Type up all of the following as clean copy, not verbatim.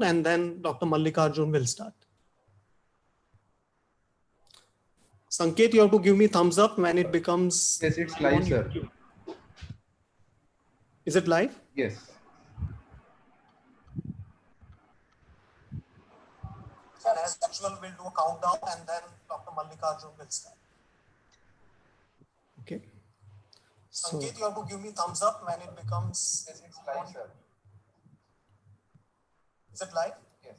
and then Dr. Mallikarjun will start. Sanket, you have to give me thumbs up when it becomes. Yes, it's live, sir. Is it live? Yes. And as usual, we'll do a countdown and then Dr. Mallikarjun will start. Okay. Sanket, you have to give me thumbs up when it becomes. Yes, it's live, sir. Is it live? Yes.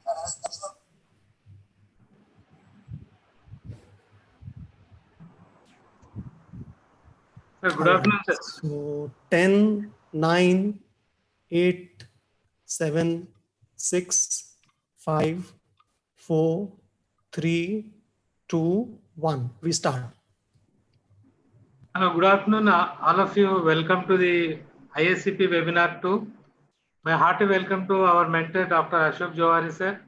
And as usual. Sir, good afternoon, sir. So 10, 9, 8, 7, 6, 5, 4, 3, 2, 1. We start. Good afternoon, all of you. Welcome to the IACP Webinar 2. My hearty welcome to our mentor, Dr. Ashok Johari, sir.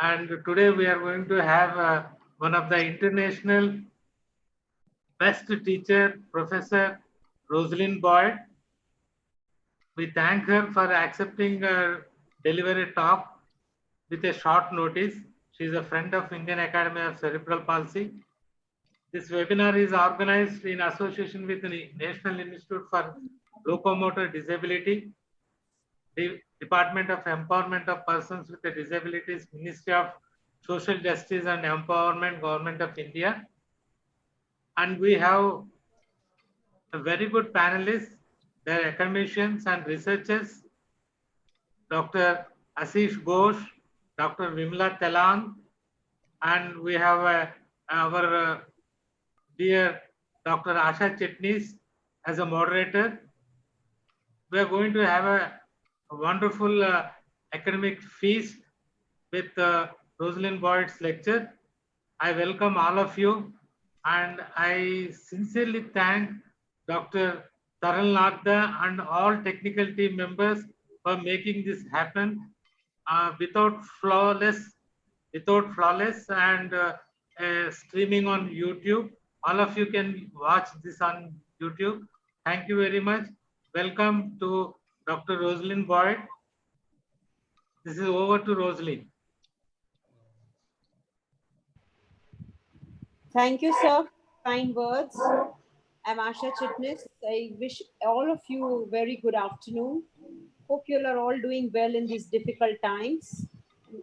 And today we are going to have one of the international best teacher, Professor Roslyn Boyd. We thank her for accepting deliver a talk with a short notice. She is a friend of Indian Academy of Cerebral Palsy. This webinar is organized in association with the National Institute for Locomotor Disability, the Department of Empowerment of Persons with Disabilities, Ministry of Social Justice and Empowerment, Government of India. And we have a very good panelists, they are academicians and researchers, Dr. Ashish Ghosh, Dr. Vimla Telang, and we have our dear Dr. Asha Chitnis as a moderator. We are going to have a wonderful academic feast with Roslyn Boyd's lecture. I welcome all of you and I sincerely thank Dr. Taral Nagda and all technical team members for making this happen without flawless and streaming on YouTube. All of you can watch this on YouTube. Thank you very much. Welcome to Dr. Roslyn Boyd. This is over to Roslyn. Thank you, sir. Kind words. I'm Asha Chitnis. I wish all of you a very good afternoon. Hope you are all doing well in these difficult times.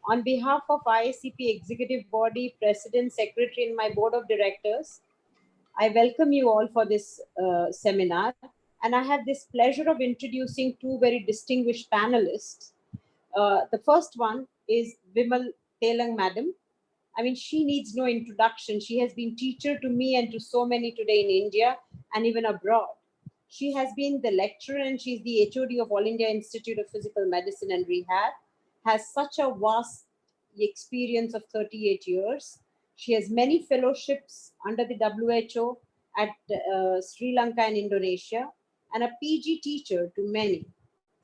On behalf of IACP Executive Body, President, Secretary, and my Board of Directors, I welcome you all for this seminar. And I have this pleasure of introducing two very distinguished panelists. The first one is Vimal Telang Madam. I mean, she needs no introduction. She has been teacher to me and to so many today in India and even abroad. She has been the lecturer and she's the HOD of All India Institute of Physical Medicine and Rehab, has such a vast experience of 38 years. She has many fellowships under the WHO at Sri Lanka and Indonesia, and a PG teacher to many.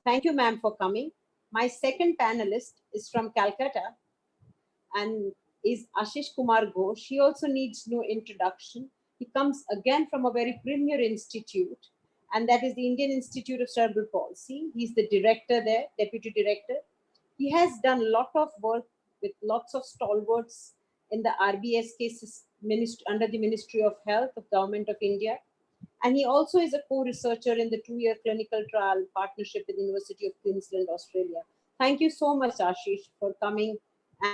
Thank you, ma'am, for coming. My second panelist is from Calcutta and is Ashish Kumar Ghosh. He also needs no introduction. He comes again from a very premier institute, and that is the Indian Institute of Cerebral Palsy. He's the director there, deputy director. He has done a lot of work with lots of stalwarts in the RBSK under the Ministry of Health of Government of India. And he also is a co-researcher in the 2-year clinical trial partnership with the University of Queensland, Australia. Thank you so much, Ashish, for coming,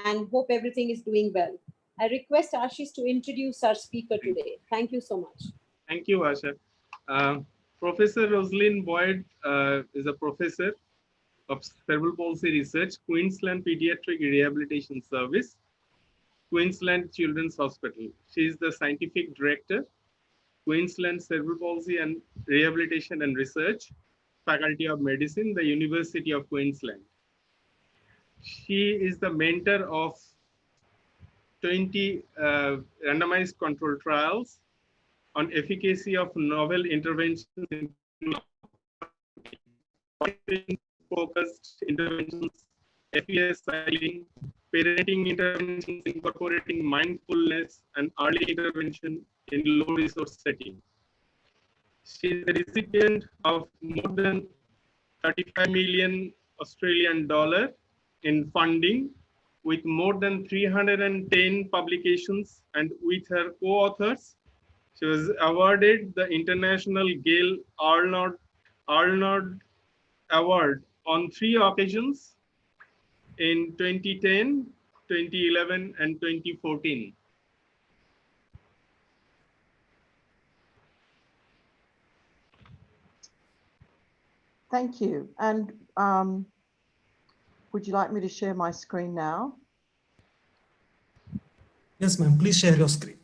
and hope everything is doing well. I request Ashish to introduce our speaker today. Thank you so much. Thank you, Asha. Professor Roslyn Boyd is a professor of Cerebral Palsy Research, Queensland Pediatric Rehabilitation Service, Queensland Children's Hospital. She is the Scientific Director, Queensland Cerebral Palsy and Rehabilitation and Research, Faculty of Medicine, the University of Queensland. She is the mentor of 20 randomized control trials on efficacy of novel interventions in focused interventions, FES cycling, parenting interventions incorporating mindfulness and early intervention in low resource setting. She is the recipient of more than 35 million Australian dollar in funding, with more than 310 publications, and with her co-authors, she was awarded the International Gail Arnold Award on 3 occasions in 2010, 2011, and 2014. Thank you. And would you like me to share my screen now? Yes, ma'am. Please share your screen.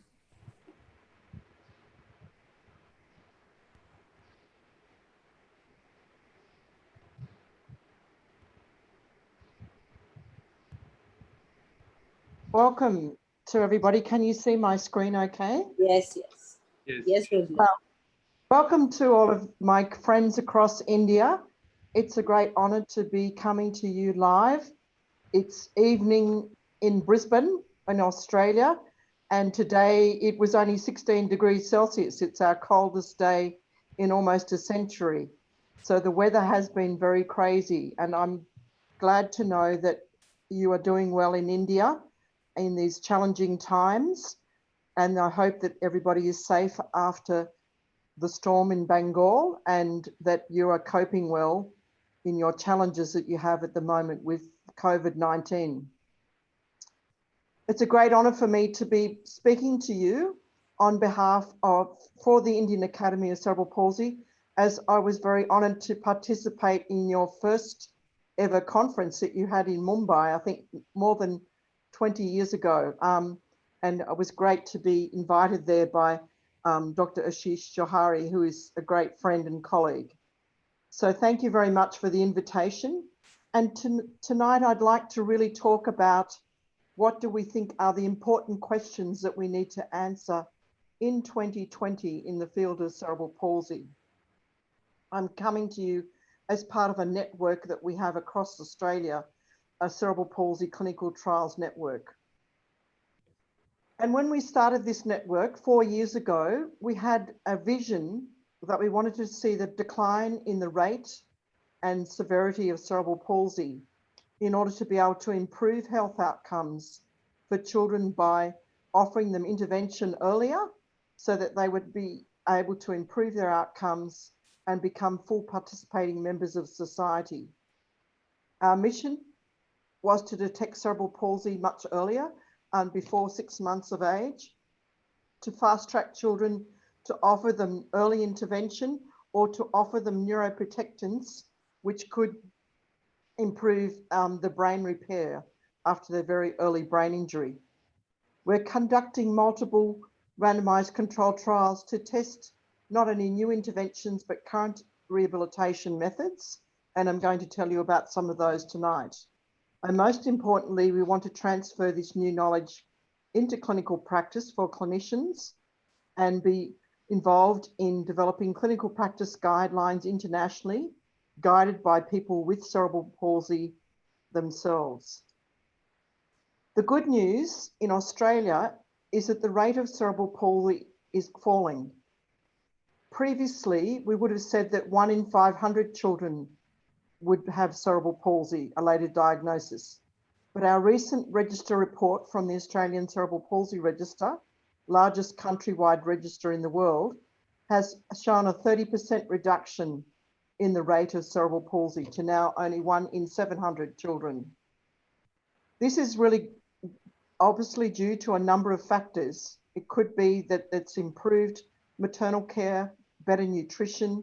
Welcome to everybody. Can you see my screen okay? Yes, yes. Yes. Yes, Roslyn. Well, welcome to all of my friends across India. It's a great honor to be coming to you live. It's evening in Brisbane in Australia, and today it was only 16 degrees Celsius. It's our coldest day in almost a century. So the weather has been very crazy, and I'm glad to know that you are doing well in India in these challenging times. And I hope that everybody is safe after the storm in Bengal and that you are coping well in your challenges that you have at the moment with COVID-19. It's a great honor for me to be speaking to you on behalf of, for the Indian Academy of Cerebral Palsy, as I was very honored to participate in your first ever conference that you had in Mumbai, I think more than 20 years ago. And it was great to be invited there by Dr. Ashish Johari, who is a great friend and colleague. So thank you very much for the invitation. And tonight I'd like to really talk about what do we think are the important questions that we need to answer in 2020 in the field of cerebral palsy. I'm coming to you as part of a network that we have across Australia, a cerebral palsy clinical trials network. And when we started this network 4 years ago, we had a vision that we wanted to see the decline in the rate and severity of cerebral palsy in order to be able to improve health outcomes for children by offering them intervention earlier so that they would be able to improve their outcomes and become full participating members of society. Our mission was to detect cerebral palsy much earlier and before 6 months of age, to fast track children, to offer them early intervention or to offer them neuroprotectants, which could improve the brain repair after their very early brain injury. We're conducting multiple randomized controlled trials to test not only new interventions, but current rehabilitation methods. And I'm going to tell you about some of those tonight. And most importantly, we want to transfer this new knowledge into clinical practice for clinicians and be involved in developing clinical practice guidelines internationally, guided by people with cerebral palsy themselves. The good news in Australia is that the rate of cerebral palsy is falling. Previously, we would have said that 1 in 500 children would have cerebral palsy, a later diagnosis. But our recent register report from the Australian Cerebral Palsy Register, largest countrywide register in the world, has shown a 30% reduction in the rate of cerebral palsy to now only 1 in 700 children. This is really obviously due to a number of factors. It could be that it's improved maternal care, better nutrition,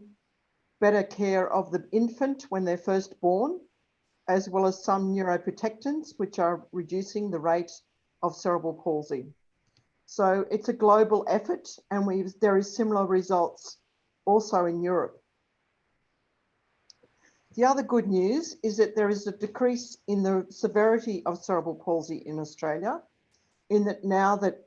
better care of the infant when they're first born, as well as some neuroprotectants, which are reducing the rate of cerebral palsy. So it's a global effort, and there is similar results also in Europe. The other good news is that there is a decrease in the severity of cerebral palsy in Australia, in that now that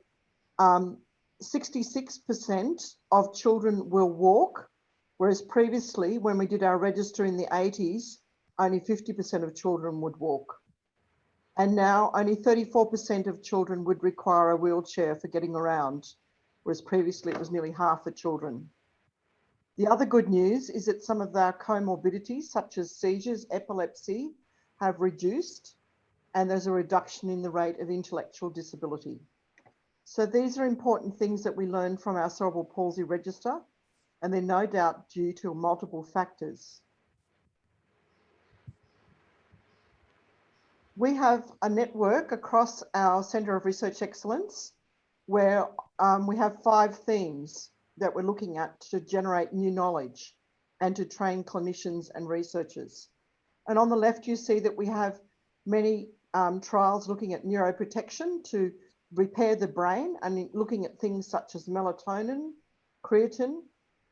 66% of children will walk, whereas previously, when we did our register in the 80s, only 50% of children would walk. And now only 34% of children would require a wheelchair for getting around, whereas previously it was nearly half the children. The other good news is that some of our comorbidities, such as seizures, epilepsy, have reduced, and there's a reduction in the rate of intellectual disability. So these are important things that we learn from our cerebral palsy register, and they're no doubt due to multiple factors. We have a network across our Centre of Research Excellence where we have 5 themes that we're looking at to generate new knowledge and to train clinicians and researchers. And on the left, you see that we have many trials looking at neuroprotection to repair the brain and looking at things such as melatonin, creatine,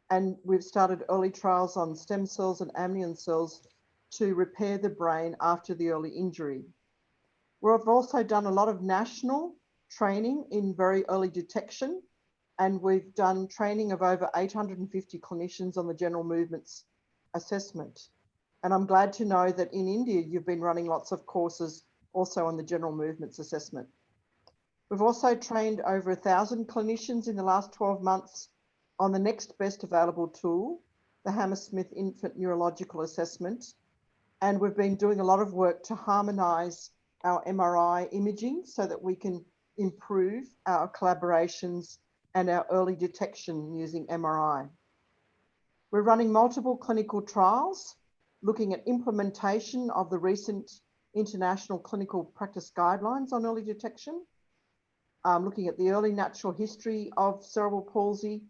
and we've started early trials on stem cells and amnion cells to repair the brain after the early injury. We've also done a lot of national training in very early detection, and we've done training of over 850 clinicians on the general movements assessment. And I'm glad to know that in India, you've been running lots of courses also on the general movements assessment. We've also trained over 1,000 clinicians in the last 12 months on the next best available tool, the Hammersmith Infant Neurological Assessment. And we've been doing a lot of work to harmonise our MRI imaging so that we can improve our collaborations and our early detection using MRI. We're running multiple clinical trials, looking at implementation of the recent international clinical practice guidelines on early detection, looking at the early natural history of cerebral palsy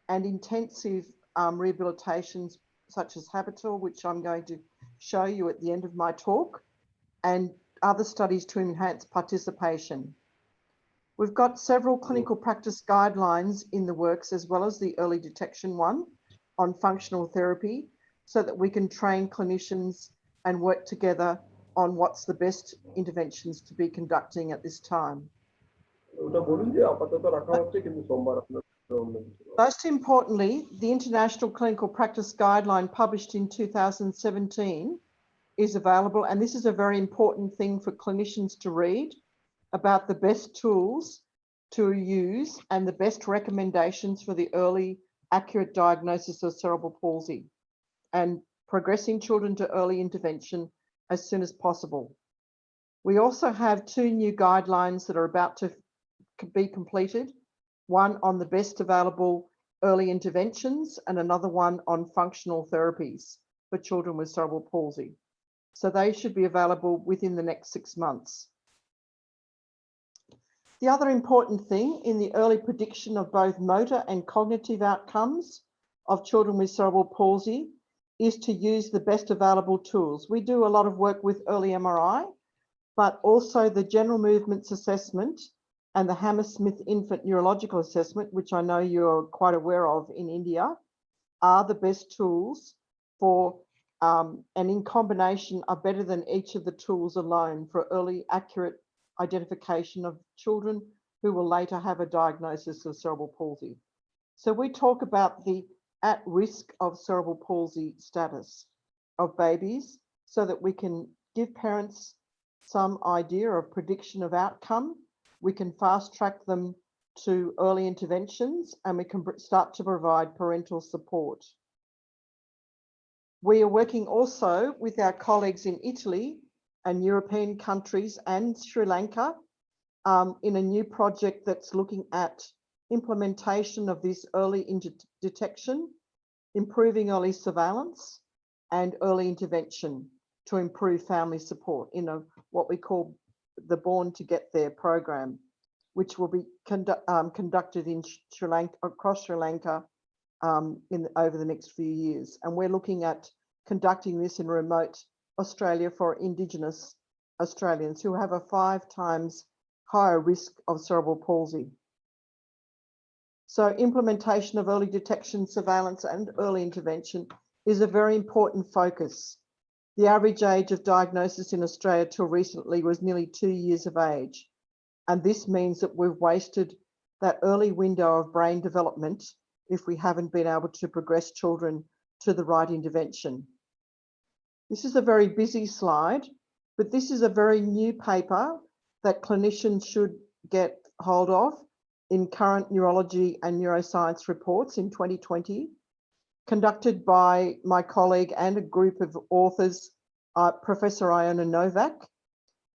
and intensive rehabilitations such as Habital, which I'm going to show you at the end of my talk, and other studies to enhance participation. We've got several clinical practice guidelines in the works, as well as the early detection one on functional therapy, so that we can train clinicians and work together on what's the best interventions to be conducting at this time. Most importantly, the International Clinical Practice Guideline published in 2017 is available, and this is a very important thing for clinicians to read about the best tools to use and the best recommendations for the early accurate diagnosis of cerebral palsy and progressing children to early intervention as soon as possible. We also have 2 new guidelines that are about to be completed, one on the best available early interventions and another one on functional therapies for children with cerebral palsy. So they should be available within the next 6 months. The other important thing in the early prediction of both motor and cognitive outcomes of children with cerebral palsy is to use the best available tools. We do a lot of work with early MRI, but also the general movements assessment and the Hammersmith Infant Neurological Assessment, which I know you're quite aware of in India, are the best tools for, and in combination are better than each of the tools alone for early accurate identification of children who will later have a diagnosis of cerebral palsy. So we talk about the at risk of cerebral palsy status of babies so that we can give parents some idea of prediction of outcome. We can fast track them to early interventions, and we can start to provide parental support. We are working also with our colleagues in Italy and European countries and Sri Lanka in a new project that's looking at implementation of this early detection, improving early surveillance and early intervention to improve family support in what we call the Born to Get There program, which will be conducted in Sri Lanka, across Sri Lanka over the next few years. And we're looking at conducting this in remote Australia for Indigenous Australians who have a 5 times higher risk of cerebral palsy. So implementation of early detection, surveillance and early intervention is a very important focus. The average age of diagnosis in Australia till recently was nearly 2 years of age. And this means that we've wasted that early window of brain development if we haven't been able to progress children to the right intervention. This is a very busy slide, but this is a very new paper that clinicians should get hold of in current neurology and neuroscience reports in 2020. conducted by my colleague and a group of authors, Professor Iona Novak.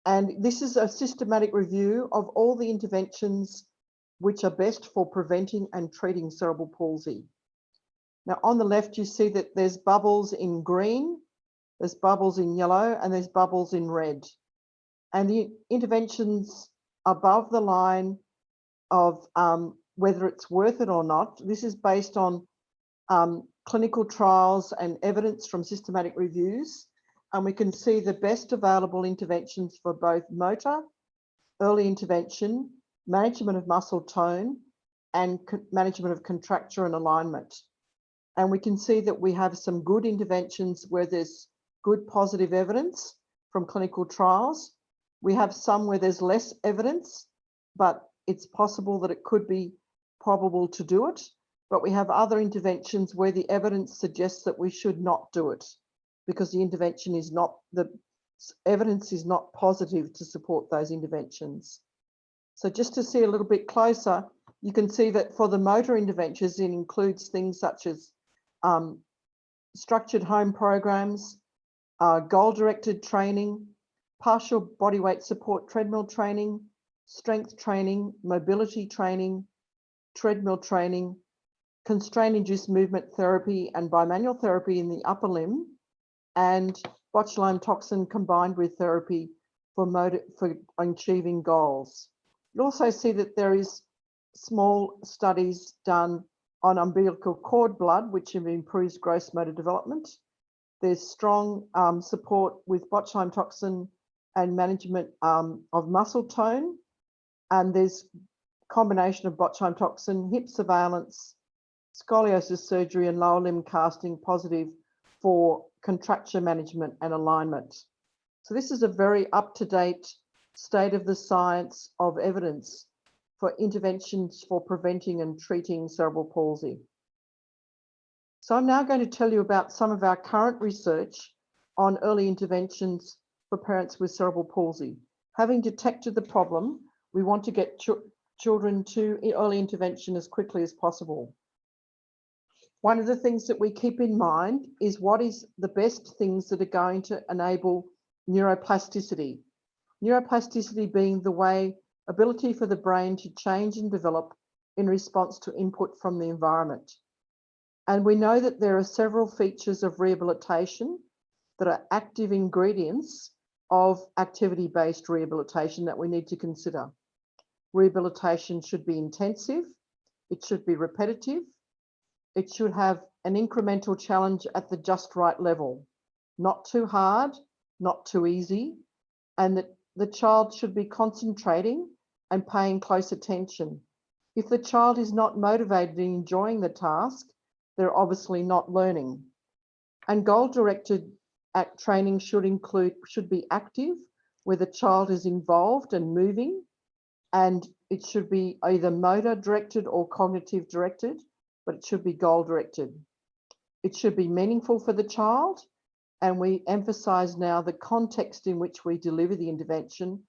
And this is a systematic review of all the interventions which are best for preventing and treating cerebral palsy. Now, on the left, you see that there's bubbles in green, there's bubbles in yellow, and there's bubbles in red. And the interventions above the line of whether it's worth it or not, this is based on clinical trials and evidence from systematic reviews. And we can see the best available interventions for both motor, early intervention, management of muscle tone, and management of contracture and alignment. And we can see that we have some good interventions where there's good positive evidence from clinical trials. We have some where there's less evidence, but it's possible that it could be probable to do it. But we have other interventions where the evidence suggests that we should not do it because the intervention is not, the evidence is not positive to support those interventions. So just to see a little bit closer, you can see that for the motor interventions, it includes things such as structured home programs, goal-directed training, partial body weight support treadmill training, strength training, mobility training, treadmill training, constraint-induced movement therapy and bimanual therapy in the upper limb, and botulinum toxin combined with therapy for achieving goals. You also see that there is small studies done on umbilical cord blood, which improves gross motor development. There's strong support with botulinum toxin and management of muscle tone. And there's combination of botulinum toxin, hip surveillance, scoliosis surgery and lower limb casting positive for contracture management and alignment. So this is a very up-to-date state of the science of evidence for interventions for preventing and treating cerebral palsy. So I'm now going to tell you about some of our current research on early interventions for parents with cerebral palsy. Having detected the problem, we want to get children to early intervention as quickly as possible. One of the things that we keep in mind is what is the best things that are going to enable neuroplasticity. Neuroplasticity being the ability for the brain to change and develop in response to input from the environment. And we know that there are several features of rehabilitation that are active ingredients of activity-based rehabilitation that we need to consider. Rehabilitation should be intensive, it should be repetitive, it should have an incremental challenge at the just right level, not too hard, not too easy, and that the child should be concentrating and paying close attention. If the child is not motivated and enjoying the task, they're obviously not learning. And goal-directed training should be active, where the child is involved and moving, and it should be either motor directed or cognitive directed, but it should be goal directed. It should be meaningful for the child, and we emphasize now the context in which we deliver the intervention,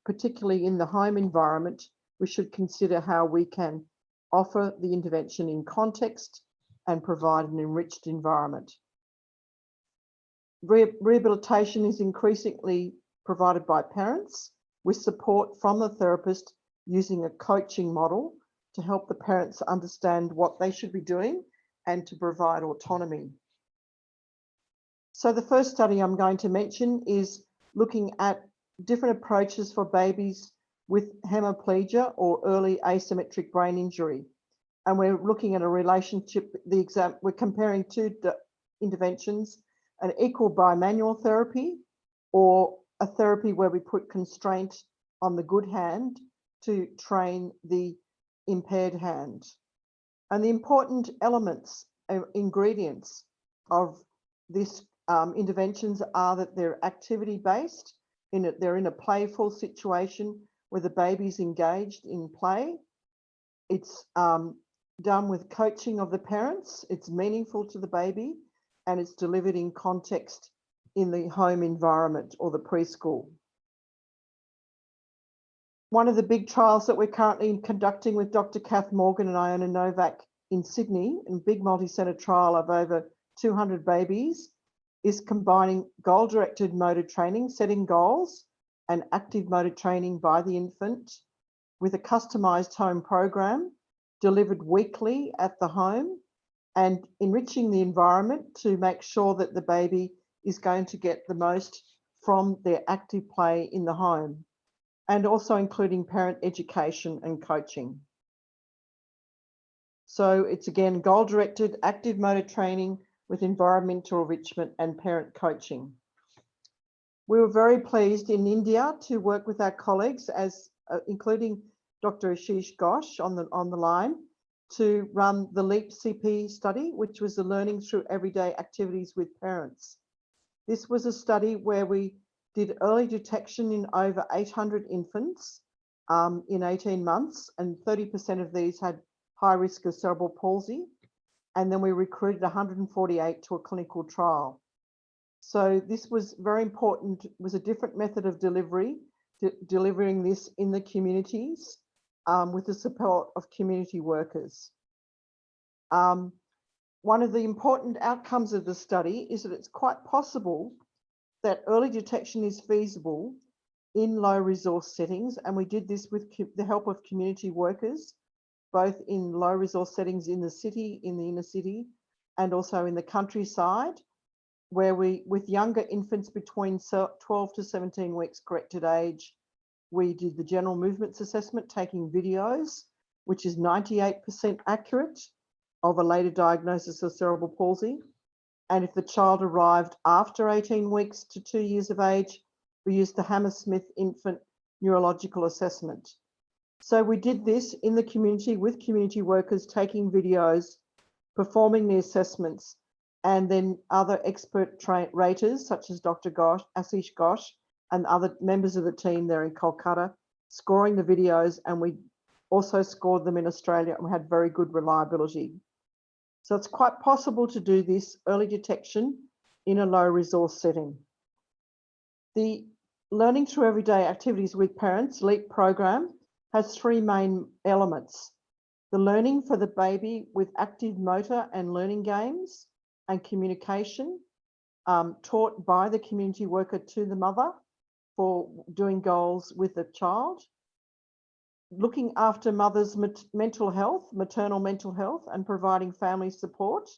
particularly in the home environment. We should consider how we can offer the intervention in context and provide an enriched environment. Rehabilitation is increasingly provided by parents with support from the therapist using a coaching model to help the parents understand what they should be doing and to provide autonomy. So the first study I'm going to mention is looking at different approaches for babies with hemiplegia or early asymmetric brain injury. And we're looking at a relationship, we're comparing two interventions, an equal bimanual therapy or a therapy where we put constraint on the good hand to train the impaired hand. And the important elements, ingredients of this interventions are that they're activity-based, they're in a playful situation where the baby's engaged in play. It's done with coaching of the parents, it's meaningful to the baby, and it's delivered in context in the home environment or the preschool. One of the big trials that we're currently conducting with Dr. Kath Morgan and Iona Novak in Sydney, in a big multi-centre trial of over 200 babies, is combining goal-directed motor training, setting goals, and active motor training by the infant with a customised home program delivered weekly at the home, and enriching the environment to make sure that the baby is going to get the most from their active play in the home, and also including parent education and coaching. So it's again goal-directed active motor training with environmental enrichment and parent coaching. We were very pleased in India to work with our colleagues, as including Dr. Ashish Ghosh on the line, to run the LEAP CP study, which was the learning through everyday activities with parents. This was a study where we did early detection in over 800 infants in 18 months, and 30% of these had high risk of cerebral palsy. And then we recruited 148 to a clinical trial. So this was very important. It was a different method of delivery, delivering this in the communities with the support of community workers. One of the important outcomes of the study is that it's quite possible that early detection is feasible in low resource settings. And we did this with the help of community workers, both in low resource settings in the city, in the inner city, and also in the countryside, where we, with younger infants between 12 to 17 weeks corrected age, we did the general movements assessment, taking videos, which is 98% accurate of a later diagnosis of cerebral palsy. And if the child arrived after 18 weeks to 2 years of age, we used the Hammersmith Infant Neurological Assessment. So we did this in the community with community workers, taking videos, performing the assessments, and then other expert raters such as Dr. Ghosh, Ashish Ghosh, and other members of the team there in Kolkata, scoring the videos, and we also scored them in Australia, and we had very good reliability. So it's quite possible to do this early detection in a low resource setting. The Learning Through Everyday Activities with Parents, LEAP program, has three main elements. The learning for the baby with active motor and learning games and communication taught by the community worker to the mother for doing goals with the child. Looking after mother's mental health, maternal mental health, and providing family support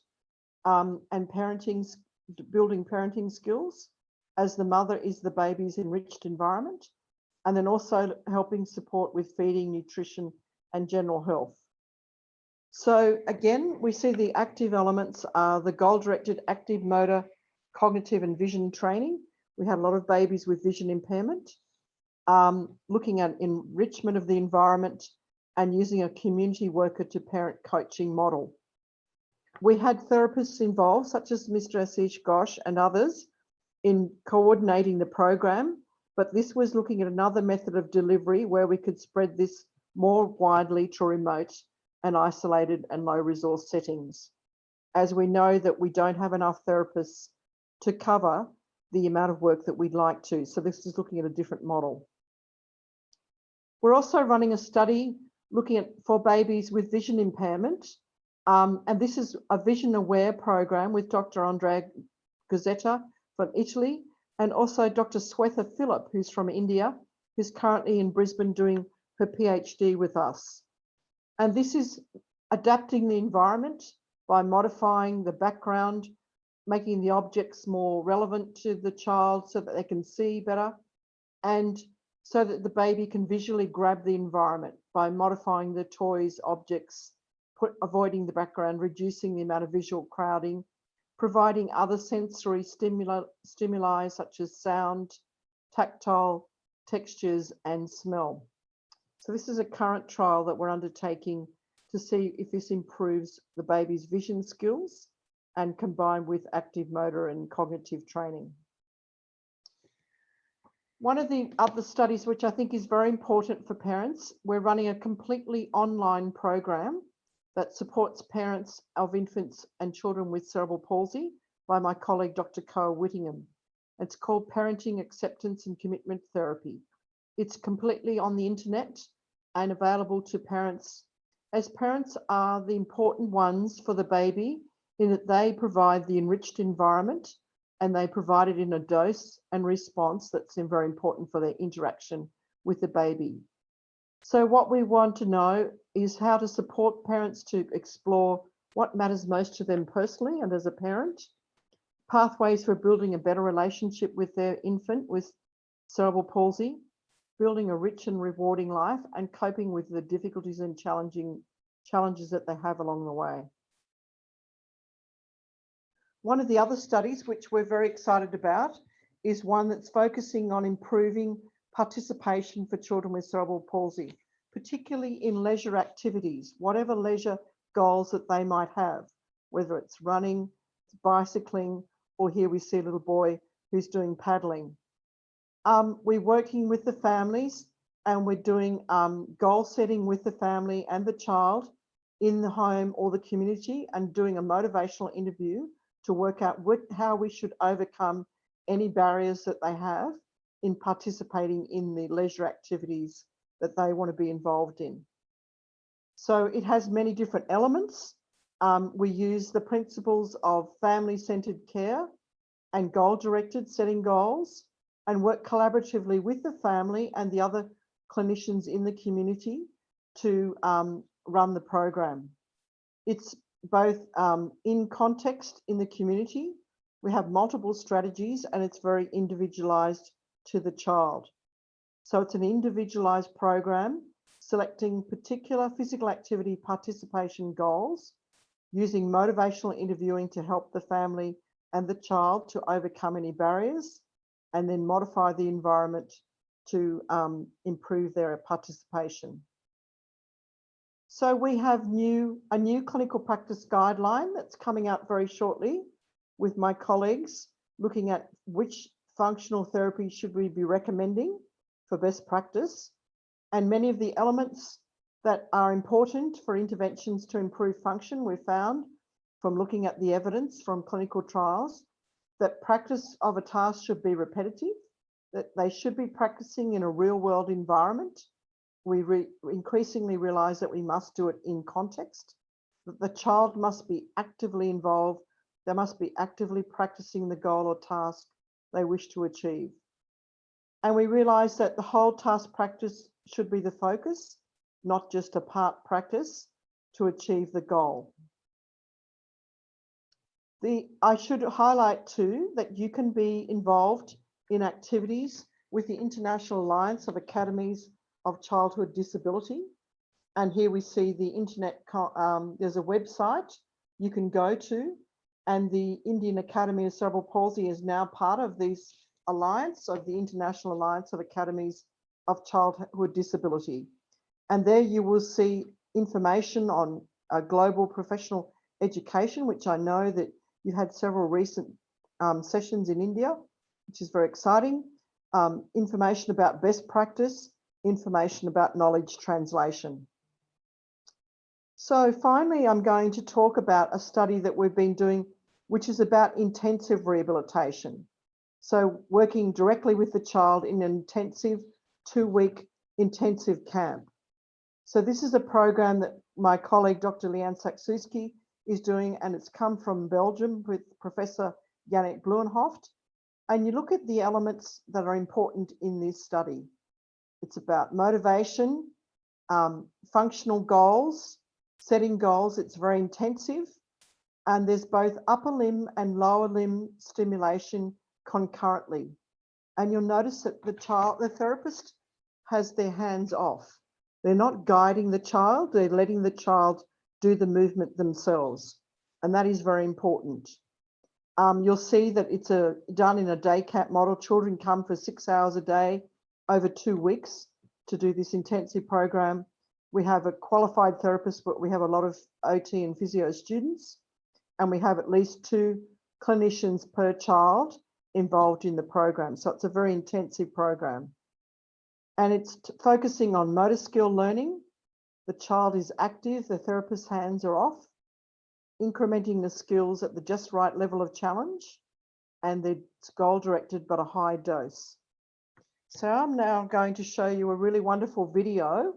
and building parenting skills as the mother is the baby's enriched environment. And then also helping support with feeding, nutrition, and general health. So again, we see the active elements are the goal-directed active motor, cognitive and vision training. We had a lot of babies with vision impairment, looking at enrichment of the environment and using a community worker to parent coaching model. We had therapists involved, such as Mr. Ashish Ghosh and others, in coordinating the program. But this was looking at another method of delivery where we could spread this more widely to remote and isolated and low resource settings, as we know that we don't have enough therapists to cover the amount of work that we'd like to. So this is looking at a different model. We're also running a study looking at for babies with vision impairment. And this is a vision aware program with Dr. Andrea Gazzetta from Italy, and also Dr. Swetha Philip, who's from India, who's currently in Brisbane doing her PhD with us. And this is adapting the environment by modifying the background, making the objects more relevant to the child so that they can see better, and so that the baby can visually grab the environment by modifying the toys, objects, avoiding the background, reducing the amount of visual crowding, providing other sensory stimuli such as sound, tactile, textures, and smell. So this is a current trial that we're undertaking to see if this improves the baby's vision skills and combined with active motor and cognitive training. One of the other studies which I think is very important for parents, we're running a completely online program that supports parents of infants and children with cerebral palsy by my colleague, Dr. Koa Whittingham. It's called Parenting Acceptance and Commitment Therapy. It's completely on the internet and available to parents as parents are the important ones for the baby in that they provide the enriched environment and they provide it in a dose and response that's very important for their interaction with the baby. So what we want to know is how to support parents to explore what matters most to them personally and as a parent, pathways for building a better relationship with their infant with cerebral palsy, building a rich and rewarding life, and coping with the difficulties and challenges that they have along the way. One of the other studies which we're very excited about is one that's focusing on improving participation for children with cerebral palsy, particularly in leisure activities, whatever leisure goals that they might have, whether it's running, bicycling, or here we see a little boy who's doing paddling. We're working with the families and we're doing goal setting with the family and the child in the home or the community and doing a motivational interview to work out how we should overcome any barriers that they have in participating in the leisure activities that they want to be involved in. So it has many different elements. We use the principles of family-centered care and goal-directed setting goals and work collaboratively with the family and the other clinicians in the community to run the program. It's both in context in the community. We have multiple strategies and it's very individualized to the child. So it's an individualized program selecting particular physical activity participation goals, using motivational interviewing to help the family and the child to overcome any barriers, and then modify the environment to improve their participation. So we have a new clinical practice guideline that's coming out very shortly with my colleagues, looking at which functional therapy should we be recommending for best practice, and many of the elements that are important for interventions to improve function. We found from looking at the evidence from clinical trials that practice of a task should be repetitive, that they should be practicing in a real world environment. We increasingly realize that we must do it in context, that the child must be actively involved. They must be actively practicing the goal or task they wish to achieve. And we realize that the whole task practice should be the focus, not just a part practice to achieve the goal. I should highlight too that you can be involved in activities with the International Alliance of Academies of Childhood Disability. And here we see the internet, there's a website you can go to, and the Indian Academy of Cerebral Palsy is now part of this alliance of the International Alliance of Academies of Childhood Disability. And there you will see information on global professional education, which I know that you had several recent sessions in India, which is very exciting. Information about best practice, information about knowledge translation. So finally, I'm going to talk about a study that we've been doing, which is about intensive rehabilitation. So working directly with the child in an intensive 2-week intensive camp. So this is a program that my colleague, Dr. Liane Saksuski, is doing, and it's come from Belgium with Professor Yannick Blumenhoft. And you look at the elements that are important in this study. It's about motivation, functional goals, setting goals. It's very intensive. And there's both upper limb and lower limb stimulation concurrently. And you'll notice that the therapist has their hands off. They're not guiding the child, they're letting the child do the movement themselves. And that is very important. You'll see that it's done in a day camp model. Children come for 6 hours a day over 2 weeks to do this intensive program. We have a qualified therapist, but we have a lot of OT and physio students, and we have at least 2 clinicians per child involved in the program. So it's a very intensive program. And it's focusing on motor skill learning. The child is active, the therapist's hands are off, incrementing the skills at the just right level of challenge, and it's goal directed but a high dose. So I'm now going to show you a really wonderful video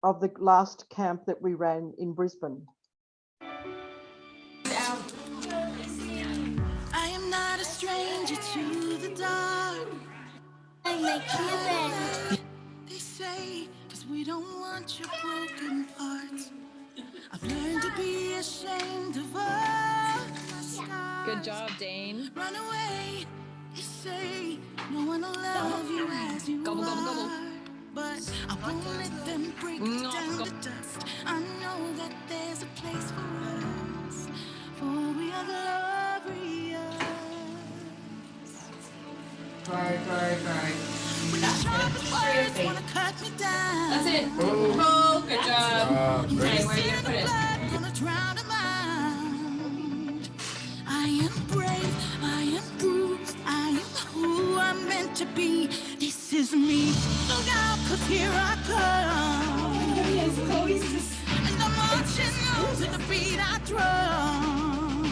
of the last camp that we ran in Brisbane. I am not a stranger to the dark. They say, 'cause we don't want your broken parts. I've learned to be ashamed of all my scars. Good job, Dane. Run away, they say, no one will love you as you Gobble, gobble, gobble. are. But I won't let them break me down to dust. I know that there's a place for us, for we are glorious. Right. When the sharpest words wanna cut me down. That's it. Oh, good job. Okay, where are you gonna put it? Gonna drown them out. I am brave, I am bruised, I am who I'm meant to be. This is me. Look out, 'cause here I come. And I'm marching on to the beat I drum.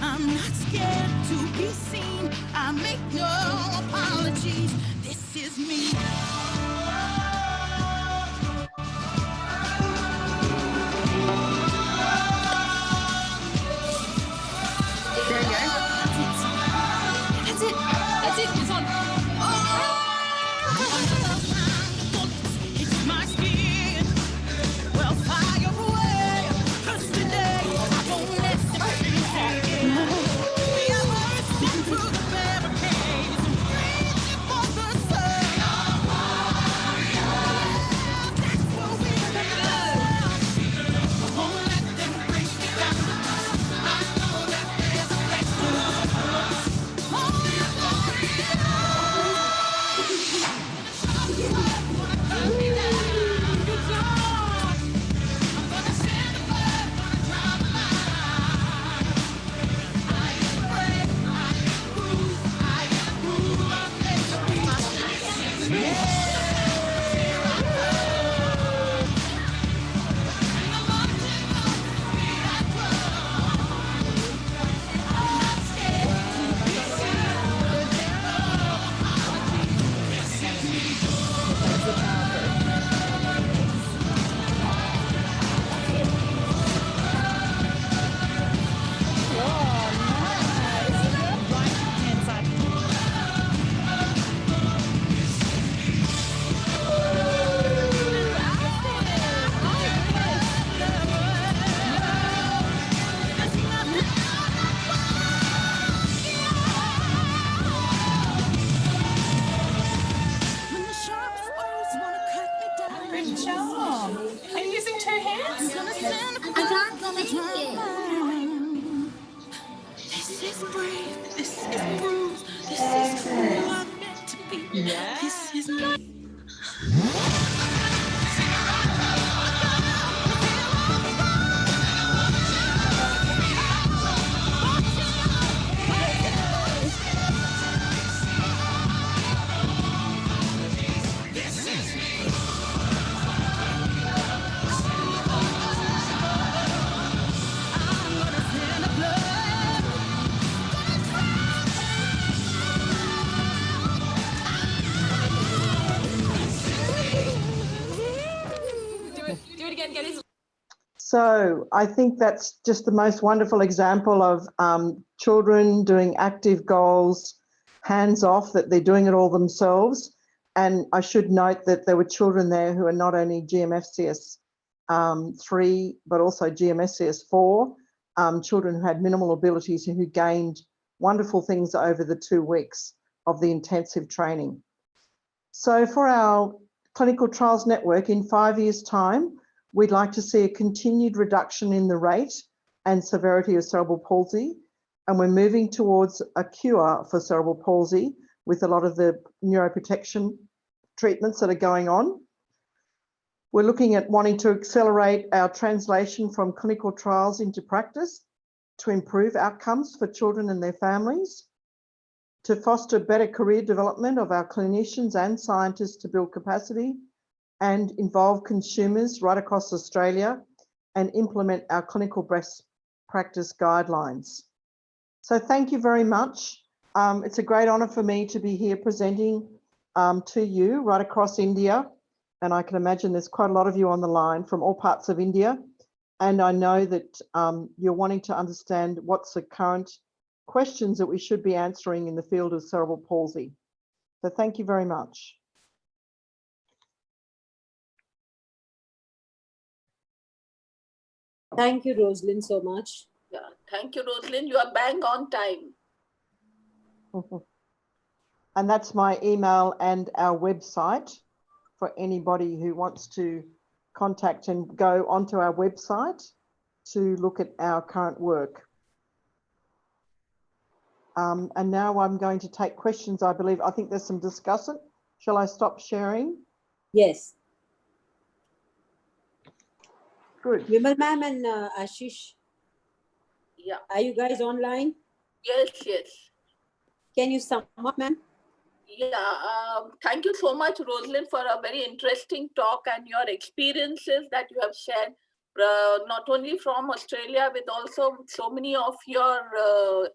I'm not scared to be seen. I make no apologies. This is me. There you go. That's it. That's it. It's on. It's my skin. Well, fire away. 'Cause today I won't let them finish again. We are bursting through the barricades and reaching for the sun. That's what we love. I won't let them break me down. I know that there's a place for us. Oh, yeah, when the sharpest words wanna cut me down. Good job. Are you using two hands? Gonna send a This is brave, this is bruised, this is who I'm meant to be. This is me. Do it again. Get his. So I think that's just the most wonderful example of children doing active goals, hands off, that they're doing it all themselves. And I should note that there were children there who are not only GMFCS 3, but also GMFCS 4, children who had minimal abilities and who gained wonderful things over the 2 weeks of the intensive training. So for our clinical trials network, in 5 years' time, we'd like to see a continued reduction in the rate and severity of cerebral palsy, and we're moving towards a cure for cerebral palsy with a lot of the neuroprotection treatments that are going on. We're looking at wanting to accelerate our translation from clinical trials into practice to improve outcomes for children and their families, to foster better career development of our clinicians and scientists to build capacity, and involve consumers right across Australia and implement our clinical best practice guidelines. So thank you very much. It's a great honour for me to be here presenting to you right across India. And I can imagine there's quite a lot of you on the line from all parts of India. And I know that you're wanting to understand what's the current questions that we should be answering in the field of cerebral palsy. So thank you very much. Thank you, Roslyn, so much. Yeah, thank you, Roslyn. You are bang on time. And that's my email and our website for anybody who wants to contact and go onto our website to look at our current work. And now I'm going to take questions, I believe. I think there's some discussion. Shall I stop sharing? Yes. Good. Vimal ma'am and Ashish, Yeah. are you guys online? Yes, yes. Can you sum up, ma'am? Yeah, thank you so much, Roslyn, for a very interesting talk and your experiences that you have shared, not only from Australia, with also so many of your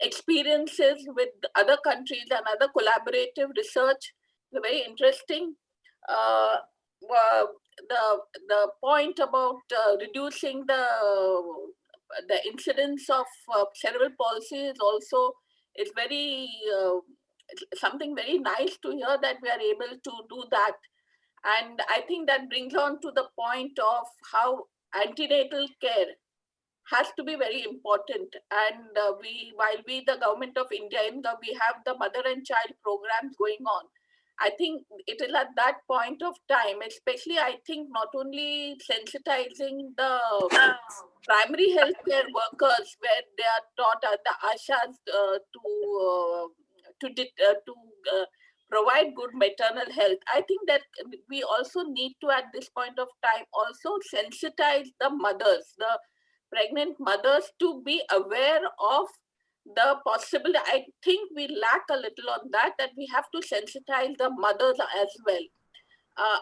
experiences with other countries and other collaborative research. Very interesting. Uh, the point about reducing the incidence of cerebral palsy is also is very something very nice to hear that we are able to do that. And I think that brings on to the point of how antenatal care has to be very important. And while we, the government of India, we have the mother and child programs going on. I think it is at that point of time, especially I think not only sensitizing the primary healthcare workers where they are taught the ashas to provide good maternal health. I think that we also need to at this point of time also sensitize the mothers, the pregnant mothers, to be aware of the possibility. I think we lack a little on that we have to sensitize the mothers as well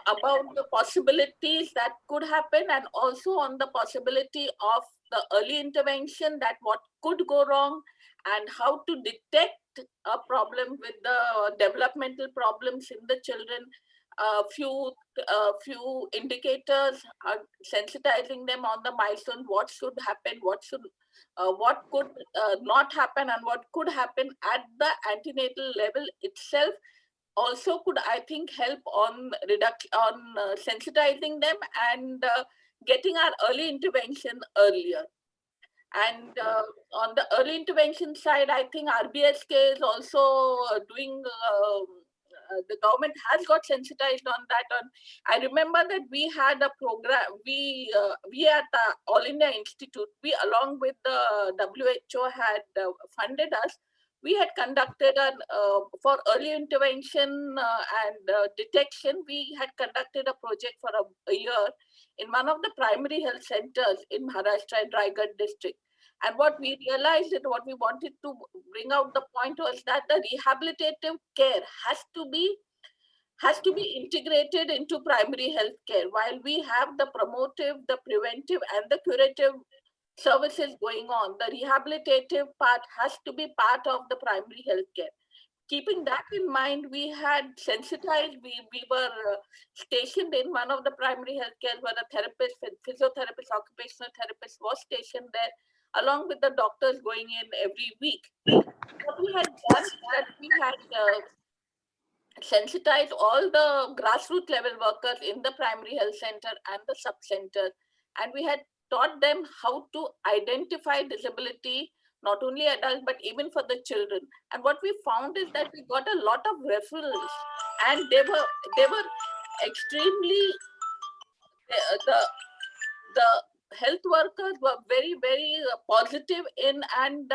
about the possibilities that could happen, and also on the possibility of the early intervention, that what could go wrong and how to detect a problem with the developmental problems in the children. Few indicators, sensitizing them on the milestone, what should happen, what could not happen, and what could happen at the antenatal level itself, also could, I think, help on sensitizing them and getting our early intervention earlier. And on the early intervention side, I think RBSK is also doing. The government has got sensitized on that. I remember that we had a program. We at the All India Institute, we along with the WHO had funded us. We had conducted for early intervention and detection. We had conducted a project for a year in one of the primary health centers in Maharashtra, in Raigad district. And what we realized and what we wanted to bring out the point was that the rehabilitative care has to be integrated into primary health care. While we have the promotive, the preventive, and the curative services going on, the rehabilitative part has to be part of the primary health care. Keeping that in mind, we had sensitized, we were stationed in one of the primary health care where a therapist, physiotherapist, occupational therapist was stationed there, along with the doctors going in every week. What we had done is that we had sensitized all the grassroots level workers in the primary health center and the sub-center, and we had taught them how to identify disability, not only adults, but even for the children. And what we found is that we got a lot of referrals, and they were extremely, the health workers were very, very positive in, and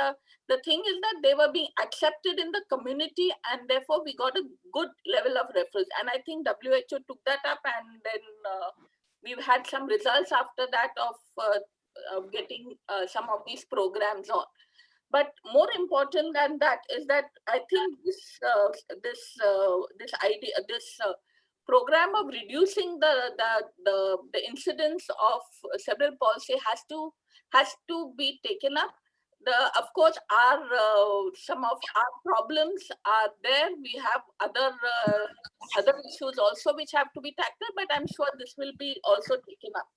the thing is that they were being accepted in the community, and therefore we got a good level of referrals. And I think WHO took that up, and then we've had some results after that of getting some of these programs on. But more important than that is that I think this idea, program of reducing the incidence of cerebral palsy has to be taken up. Of course, some of our problems are there. We have other issues also which have to be tackled, but I'm sure this will be also taken up.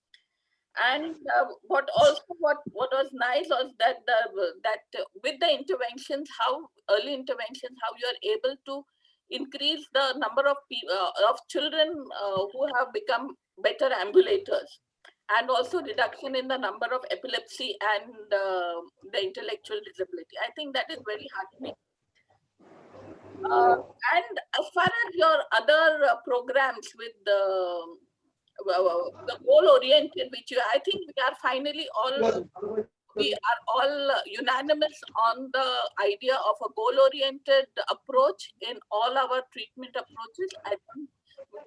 And what was nice was that with the interventions, early interventions, how you are able to increase the number of children who have become better ambulators, and also reduction in the number of epilepsy and the intellectual disability. I think that is very heartening. And as far as your other programs with the goal-oriented, I think we are all unanimous on the idea of a goal-oriented approach in all our treatment approaches. I think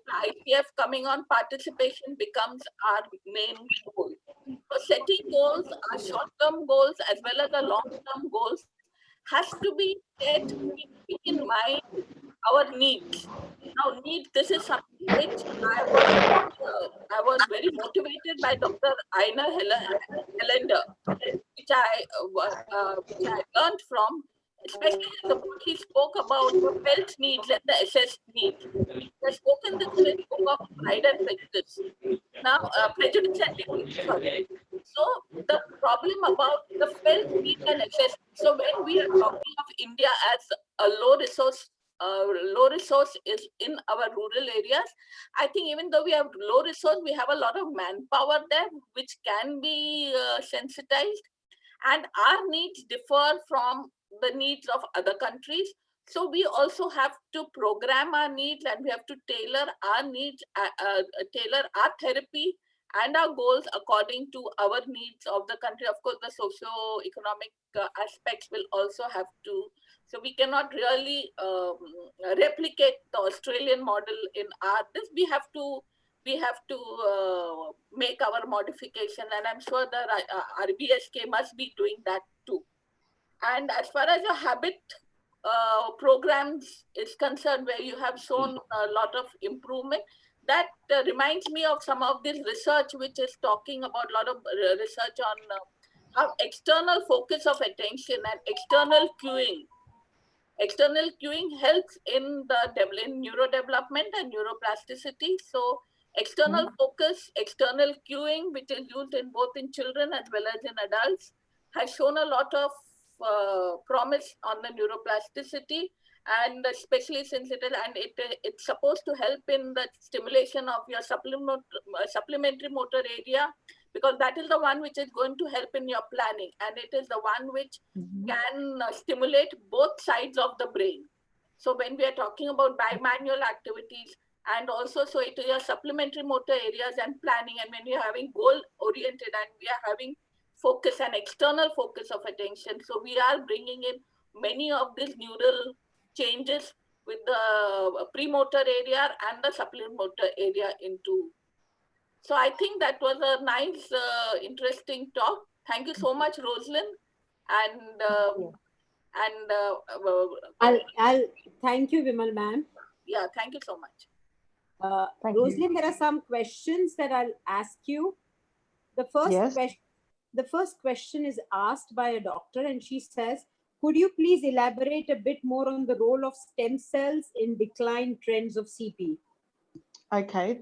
ICF coming on, participation becomes our main goal. So setting goals, our short-term goals as well as the long-term goals, has to be set keeping in mind our needs. Now, this is something which I was very motivated by Dr. Aina Helander, which I learned from, especially the book he spoke about the felt needs and the assessed needs. He has spoken this in his book of Pride and Prejudice. Now, Prejudice and Dignity, sorry. So the problem about the felt need and assessed. So when we are talking of India as a low resource is in our rural areas, I think even though we have low resource, we have a lot of manpower there which can be sensitized, and our needs differ from the needs of other countries. So we also have to program our needs, and we have to tailor our needs, tailor our therapy and our goals according to our needs of the country. Of course, the socio-economic aspects will also have to. So we cannot really replicate the Australian model in this. We have to make our modification, and I'm sure the RBSK must be doing that too. And as far as your habit programs is concerned, where you have shown a lot of improvement, that reminds me of some of this research which is talking about a lot of research on how external focus of attention and external cueing helps in neurodevelopment and neuroplasticity. So external focus, external cueing, which is used in both in children as well as in adults, has shown a lot of promise on the neuroplasticity, and especially since it's supposed to help in the stimulation of your supplementary motor area, because that is the one which is going to help in your planning, and it is the one which can stimulate both sides of the brain. So when we are talking about bimanual activities, and also so it is your supplementary motor areas and planning, and when we are having goal oriented and we are having focus and external focus of attention, so we are bringing in many of these neural changes with the premotor area and the supplemotor area into. So I think that was a nice, interesting talk. Thank you so much, Roslyn. And I'll thank you, Vimal ma'am. Yeah, thank you so much. Roslyn, there are some questions that I'll ask you. The first question is asked by a doctor, and she says, could you please elaborate a bit more on the role of stem cells in decline trends of CP? Okay,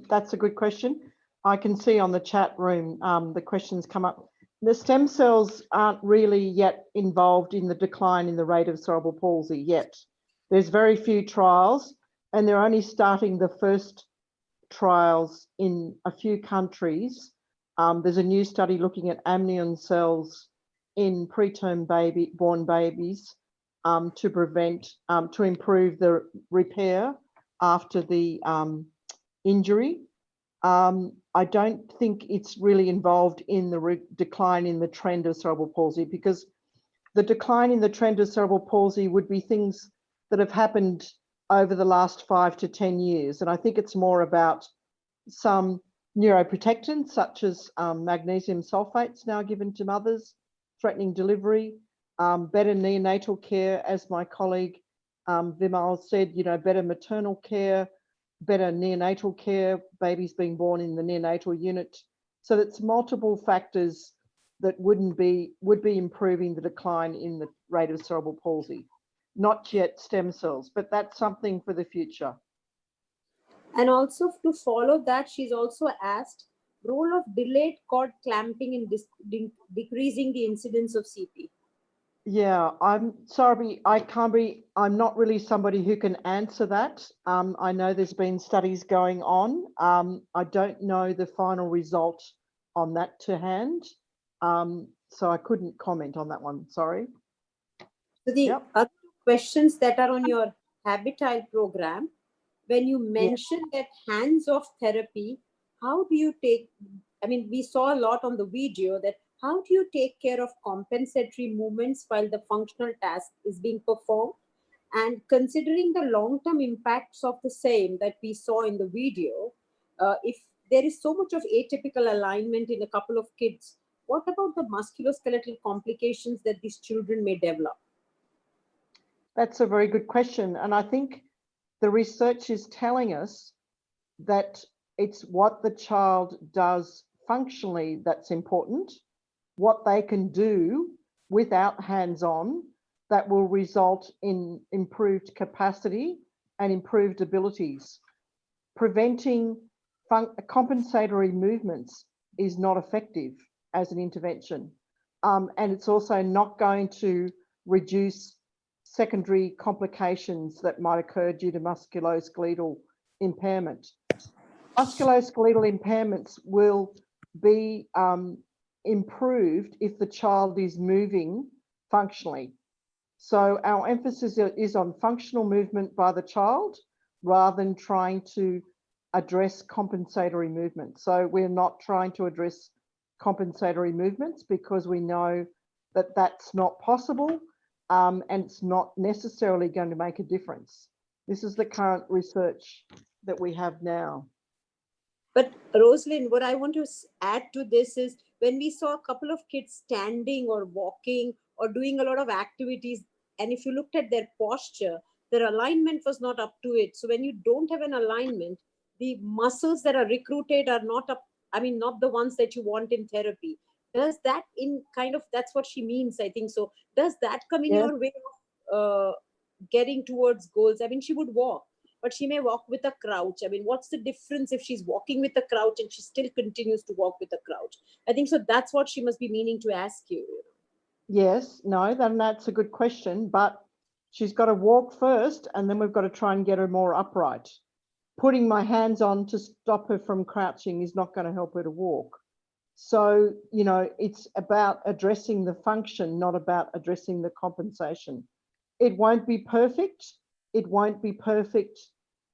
that's a good question. I can see on the chat room the questions come up. The stem cells aren't really yet involved in the decline in the rate of cerebral palsy yet. There's very few trials, and they're only starting the first trials in a few countries. There's a new study looking at amnion cells in preterm born babies to improve the repair after the injury. I don't think it's really involved in the decline in the trend of cerebral palsy, because the decline in the trend of cerebral palsy would be things that have happened over the last 5 to 10 years. And I think it's more about some neuroprotectants such as magnesium sulfates now given to mothers, threatening delivery, better neonatal care, as my colleague Vimal said, better maternal care, better neonatal care, babies being born in the neonatal unit. So it's multiple factors that would be improving the decline in the rate of cerebral palsy. Not yet stem cells, but that's something for the future. And also to follow that, she's also asked role of delayed cord clamping in decreasing the incidence of CP. Yeah, I'm sorry, I'm not really somebody who can answer that. I know there's been studies going on. I don't know the final result on that to hand. So I couldn't comment on that one, sorry. So the other questions that are on your Habitile program, when you mention that hands-off therapy, how do you take, I mean, we saw a lot on the video that how do you take care of compensatory movements while the functional task is being performed? And considering the long-term impacts of the same that we saw in the video, if there is so much of atypical alignment in a couple of kids, what about the musculoskeletal complications that these children may develop? That's a very good question. And I think the research is telling us that it's what the child does functionally that's important, what they can do without hands-on that will result in improved capacity and improved abilities. Preventing compensatory movements is not effective as an intervention. And it's also not going to reduce secondary complications that might occur due to musculoskeletal impairment. Musculoskeletal impairments will be improved if the child is moving functionally. So our emphasis is on functional movement by the child rather than trying to address compensatory movement. So we're not trying to address compensatory movements because we know that that's not possible and it's not necessarily going to make a difference. This is the current research that we have now. But Roslyn, what I want to add to this is when we saw a couple of kids standing or walking or doing a lot of activities, and if you looked at their posture, their alignment was not up to it. So when you don't have an alignment, the muscles that are recruited are not up, I mean, not the ones that you want in therapy. Does that in kind of, that's what she means, I think so. Does that come in your way of getting towards goals? I mean, she would walk, but she may walk with a crouch. I mean, what's the difference if she's walking with a crouch and she still continues to walk with a crouch? I think so that's what she must be meaning to ask you. Yes, no, then that's a good question, but she's got to walk first and then we've got to try and get her more upright. Putting my hands on to stop her from crouching is not going to help her to walk. So, you know, it's about addressing the function, not about addressing the compensation. It won't be perfect. It won't be perfect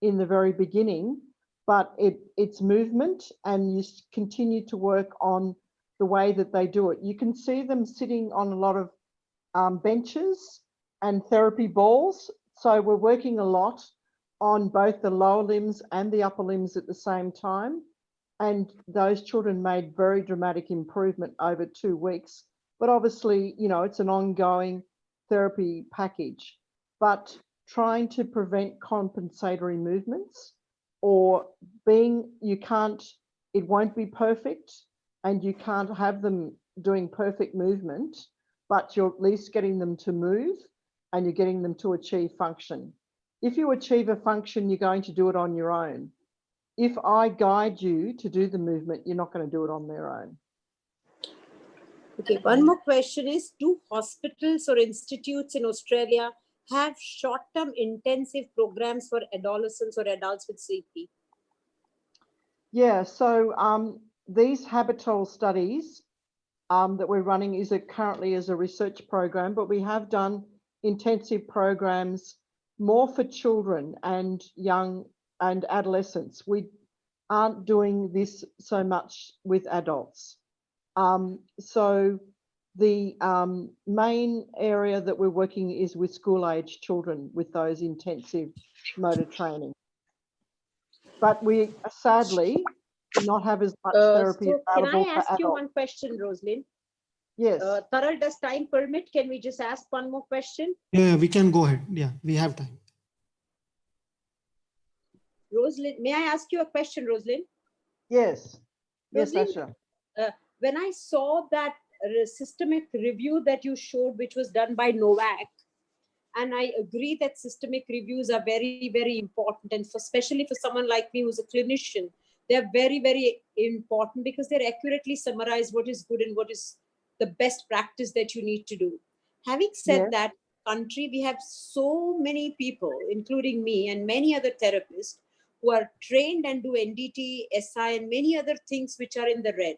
in the very beginning, but it's movement and you continue to work on the way that they do it. You can see them sitting on a lot of benches and therapy balls. So we're working a lot on both the lower limbs and the upper limbs at the same time. And those children made very dramatic improvement over 2 weeks. But obviously, you know, it's an ongoing therapy package. But trying to prevent compensatory movements or it won't be perfect and you can't have them doing perfect movement, but you're at least getting them to move and you're getting them to achieve function. If you achieve a function, you're going to do it on your own. If I guide you to do the movement, you're not going to do it on their own. Okay, one more question is, do hospitals or institutes in Australia have short-term intensive programs for adolescents or adults with CP? Yeah, so these Habitile studies that we're running currently as a research program, but we have done intensive programs more for children and young and adolescents. We aren't doing this so much with adults. So the main area that we're working is with school-age children with those intensive motor training. But we sadly do not have as much therapy available for adults. Can I ask you one question, Roslyn? Yes. Taral, does time permit? Can we just ask one more question? Yeah, we can go ahead. Yeah, we have time. Roslyn, may I ask you a question, Roslyn? Yes. Yes, Roslyn, Asha. when I saw that systemic review that you showed, which was done by Novak. And I agree that systemic reviews are very, very important. And especially for someone like me who's a clinician, they're very, very important because they accurately summarize what is good and what is the best practice that you need to do. Having said that, country, we have so many people, including me and many other therapists, who are trained and do NDT, SI, and many other things which are in the red.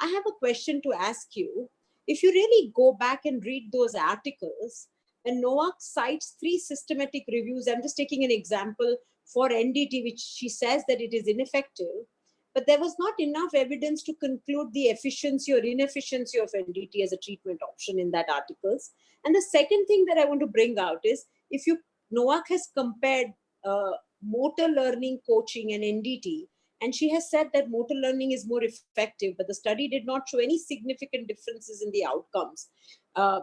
I have a question to ask you. If you really go back and read those articles, and Novak cites 3 systematic reviews, I'm just taking an example for NDT, which she says that it is ineffective, but there was not enough evidence to conclude the efficiency or inefficiency of NDT as a treatment option in that articles. And the second thing that I want to bring out is, if you, Novak has compared motor learning coaching and NDT, and she has said that motor learning is more effective, but the study did not show any significant differences in the outcomes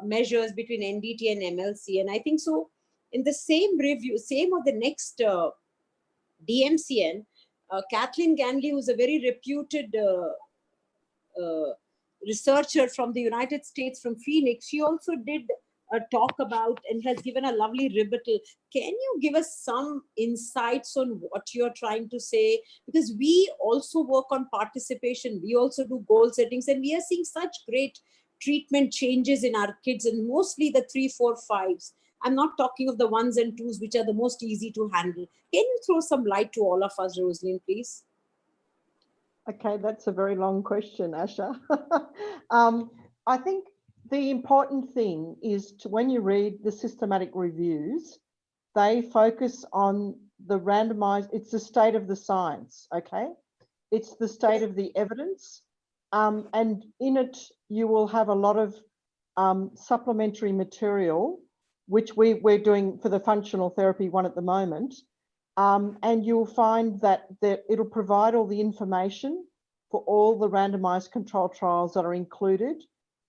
measures between NDT and MLC. And I think so in the same review, same or the next DMCN, Kathleen Ganley, who's a very reputed researcher from the United States, from Phoenix, she also did a talk about and has given a lovely rebuttal. Can you give us some insights on what you're trying to say? Because we also work on participation, we also do goal settings, and we are seeing such great treatment changes in our kids, and mostly the 3, 4, 5s. I'm not talking of the 1s and 2s, which are the most easy to handle. Can you throw some light to all of us, Roslyn, please? Okay, that's a very long question, Asha. I think the important thing is to, when you read the systematic reviews, they focus on the randomized, it's the state of the science, okay? It's the state of the evidence. And in it, you will have a lot of supplementary material, which we're doing for the functional therapy one at the moment. And you'll find that it'll provide all the information for all the randomized control trials that are included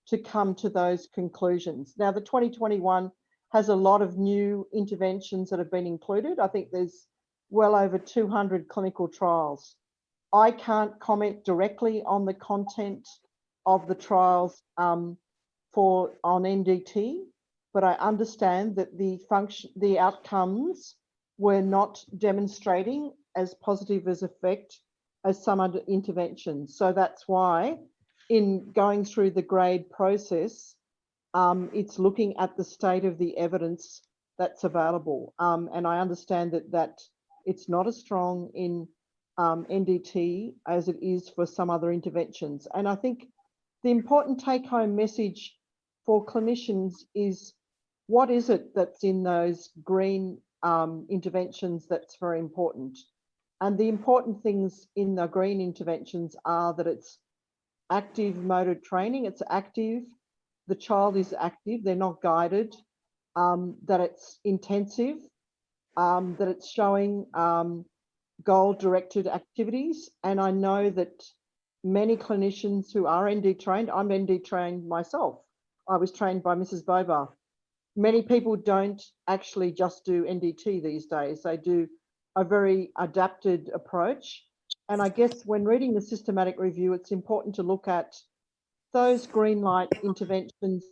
to come to those conclusions. Now, the 2021 has a lot of new interventions that have been included. I think there's well over 200 clinical trials. I can't comment directly on the content of the trials on NDT, but I understand that the outcomes were not demonstrating as positive as effect as some other interventions. So that's why in going through the grade process, it's looking at the state of the evidence that's available. And I understand that it's not as strong in NDT as it is for some other interventions. And I think the important take-home message for clinicians is, what is it that's in those green interventions that's very important? And the important things in the green interventions are that it's active motor training, it's active, the child is active, they're not guided, that it's intensive, that it's showing goal-directed activities. And I know that many clinicians who are ND trained, I'm ND trained myself, I was trained by Mrs. Boba. Many people don't actually just do NDT these days, they do a very adapted approach. And I guess when reading the systematic review, it's important to look at those green light interventions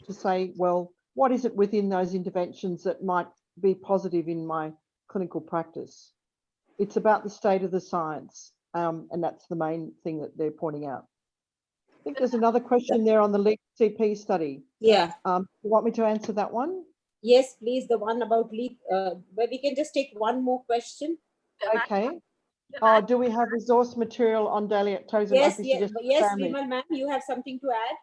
to say, well, what is it within those interventions that might be positive in my clinical practice? It's about the state of the science, and that's the main thing that they're pointing out. I think there's another question there on the LEAP CP study. Yeah. You want me to answer that one? Yes, please, the one about LEAP, but we can just take one more question. Okay. Do we have resource material on daily activities? Yes, yes, Vimal ma'am, you have something to add?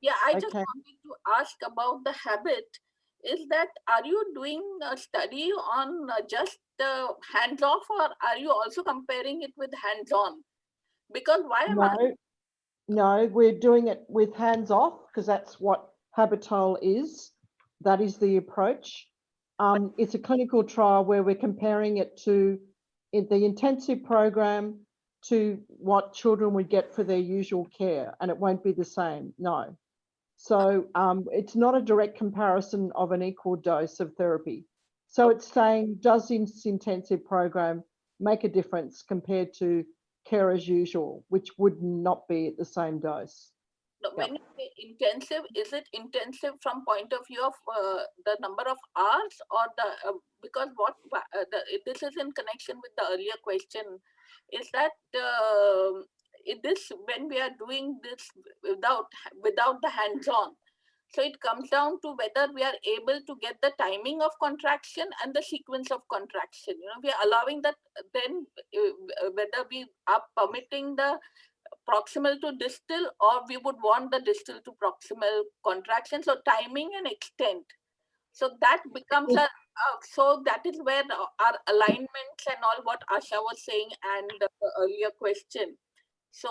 Yeah, I just wanted to ask about the habit. Is that, are you doing a study on just hands-off, or are you also comparing it with hands-on? Because why am I? No, we're doing it with hands-off because that's what Habitol is. That is the approach. It's a clinical trial where we're comparing it to the intensive program to what children would get for their usual care, and it won't be the same, no. So it's not a direct comparison of an equal dose of therapy. So it's saying, does this intensive program make a difference compared to care as usual, which would not be at the same dose? when you say intensive, is it intensive from point of view of the number of hours, or the because this is in connection with the earlier question, is that this when we are doing this without the hands-on, so it comes down to whether we are able to get the timing of contraction and the sequence of contraction. You know, we are allowing that, then whether we are permitting the proximal to distal, or we would want the distal to proximal contraction. So timing and extent. So that becomes a, so that is where our alignments and all what Asha was saying and the earlier question. So